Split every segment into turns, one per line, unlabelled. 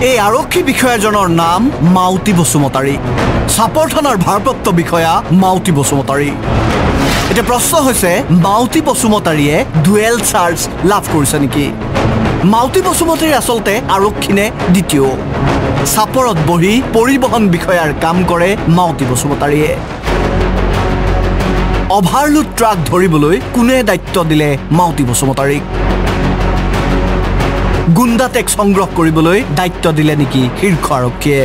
এই আৰক্ষী বিষয়াজনৰ নাম মাউতি বসুমতাৰী চাপৰ থানাৰ ভাৰপ্ৰাপ্ত বিষয়া মাউতি বসুমতাৰী এটা প্ৰশ্ন হৈছে মাউতি বসুমতাৰীয়ে ডুৱেল চাৰ্জ লাভ কৰিছে নেকি মাউতি বসুমতাৰী আসলতে আৰক্ষী নে দ্বিতীয় চাপৰত বহি পৰিবহন বিষয়াৰ কাম কৰে মাউতি বসুমতাৰীয়ে অভাৰলোড ট্ৰাক ধৰিবলৈ কোনে দায়িত্ব দিলে মাউতি বসুমতাৰীক গুণ্ডা টেক্স সংগ্ৰহ কৰিবলৈ দায়িত্ব দিলে নেকি শীৰ্ষ আৰক্ষীয়ে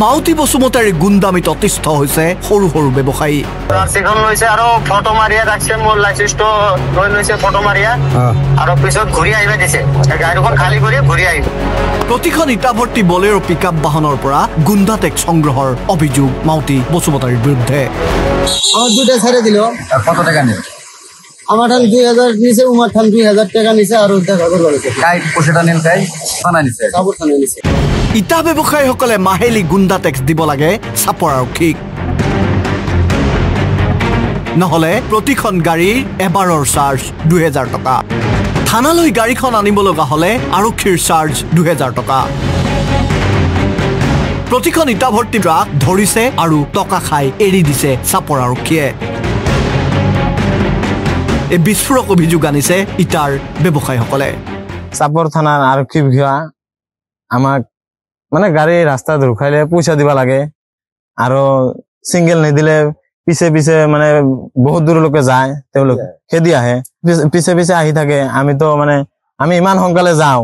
মাউতি বসুমতাৰী গুণ্ডামিত অতিষ্ঠ হৈছে সৰু সৰু ব্যৱসায়ী
ৰাস্তাখন লৈছে আৰু ফটো মাৰিয়া ৰাখছে মোৰ লাইসেন্সটো লৈ লৈছে ফটো মাৰিয়া আৰু পিছত ঘূৰি আহিব দিছে গাড়ীখন খালি কৰি ঘূৰি আহিব
প্ৰতিখন ইটাভৰ্তি বলেৰো পিকআপ বাহনৰ পৰা গুণ্ডা টেক্স সংগ্ৰহৰ অভিযোগ মাউতি বসুমতাৰীৰ বিৰুদ্ধে
আমার দুটা ছেড়ে দিল
কত টাকা নেবে
আমার ঠান 2000 নিছে উমার ঠান 2000 টাকা নিছে আর দেখা করব লাগে
কাই পয়সাটা নেন কাই থানা নিছে
সাবুর থানা নিছে
ইটা ব্যৱসায়ীসকলে মাহেলি গুণ্ডা টেক্স দিব লাগে চাপৰ আৰক্ষীক নহলে প্ৰতিখন গাড়ীৰ এবাৰৰ চাৰ্জ 2000 টকা থানালৈ গাড়ীখন আনিব লগা হলে আৰক্ষীৰ চাৰ্জ 2000 টকা প্ৰতিখন ইটা ভৰ্তি ট্ৰাক ধৰিছে আৰু টকা খাই এৰি দিছে চাপৰ আৰক্ষীয়ে এই বিস্ফোৰক অভিযোগ আনিছে ইটাৰ ব্যৱসায়ীসকলে
চাপৰ থানাৰ আৰক্ষী বিষয়া আমাক মানে গাড়ী ৰাস্তাত ৰখাইলে পইচা দিব লাগে আৰু সিঙ্গেল নিদিলে পিছে পিছে মানে বহুত দূৰলৈকে যায় তেওঁলোক খেদি আহে পিছে পিছে আহি থাকে আমি তো মানে আমি ইমান সোনকালে যাওঁ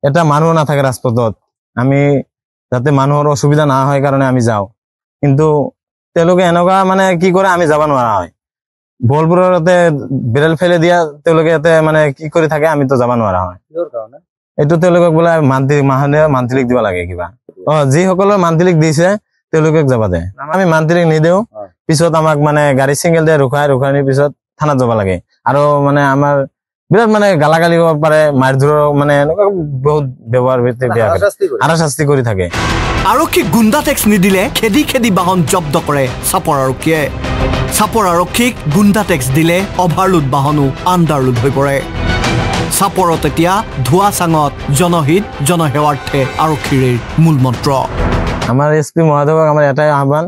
এটা মানুহ নাথাকে ৰাজপথত আমি যাতে মানুহৰ অসুবিধা না হয় কাৰণে আমি যাওঁ কিন্তু তেওঁলোকে এনেকুৱা মানে কি কৰে আমি যাব নোৱাৰা হয় বলপুৰতে বেৰেল ফেলে দিয়া তেওঁলোকে এতে মানে কি কৰি থাকে আমি তো যাব নোৱাৰা হয় এইটো তেওঁলোকক বোলে মান্থলিক দিব লাগে কিবা যিসকলৰ মান্থলিক দিছে তেওঁলোকক যাব দে আমি মান্থলিক নিদিও পিছত আমাক মানে গাড়ী সিঙ্গেল দিয়ে ৰখাই পিছত থানাত যাব লাগে আৰু মানে আমাৰ বিৰাট মানে গালাগালি হ'ব পাৰে মাৰধৰ মানে এনেকুৱা বহুত ব্যৱহাৰ আৰু শাস্তি কৰি থাকে
আৰক্ষীক গুণ্ডা টেক্স নিদিলে খেদি খেদি বাহন জব্দ কৰে চাপৰ আৰক্ষীয়ে চাপৰ আৰক্ষীক গুণ্ডা টেক্স দিলে অভাৰলোড বাহনো আণ্ডাৰলোড হৈ পৰে চাপৰত এতিয়া ধোৱা চাঙত জনহিত জনসেৱাৰ্থে আৰক্ষীৰ মূল মন্ত্ৰ
আমাৰ এসপি মহোদয়ক আমাৰ এটাই আহ্বান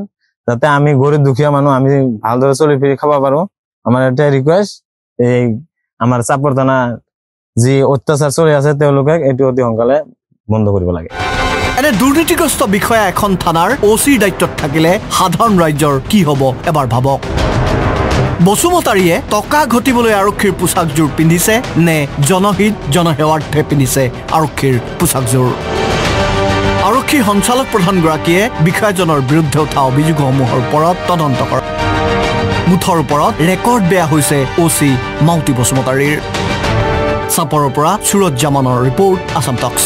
যাতে আমি গৰীব দুখীয়া মানুহ আমি ভালদৰে চলি ফিৰি খাব পাৰো আমাৰ এটাই ৰিকুৱেষ্ট এই আমাৰ চাপৰ থানা যি অত্যাচাৰ চলি আছে তেওঁলোকে এইটো অতি সোনকালে বন্ধ কৰিব লাগে
এনে দুৰ্নীতিগ্ৰস্ত বিষয়া এখন থানাৰ ওচিৰ দায়িত্বত থাকিলে সাধাৰণ ৰাইজৰ কি হ'ব এবাৰ ভাবক বসুমতাৰীয়ে টকা ঘটিবলৈ আৰক্ষীৰ পোছাকযোৰ পিন্ধিছে নে জনহিত জনসেৱাৰ্থে পিন্ধিছে আৰক্ষীৰ পোছাকযোৰ আৰক্ষী সঞ্চালক প্ৰধানগৰাকীয়ে বিষয়াজনৰ বিৰুদ্ধে উঠা অভিযোগসমূহৰ ওপৰত তদন্ত কৰে মুঠৰ ওপৰত ৰেকৰ্ড বেয়া হৈছে ওচি মাউতি বসুমতাৰীৰ চাপৰৰ পৰা সুৰজ জামানৰ ৰিপৰ্ট আসাম টক্স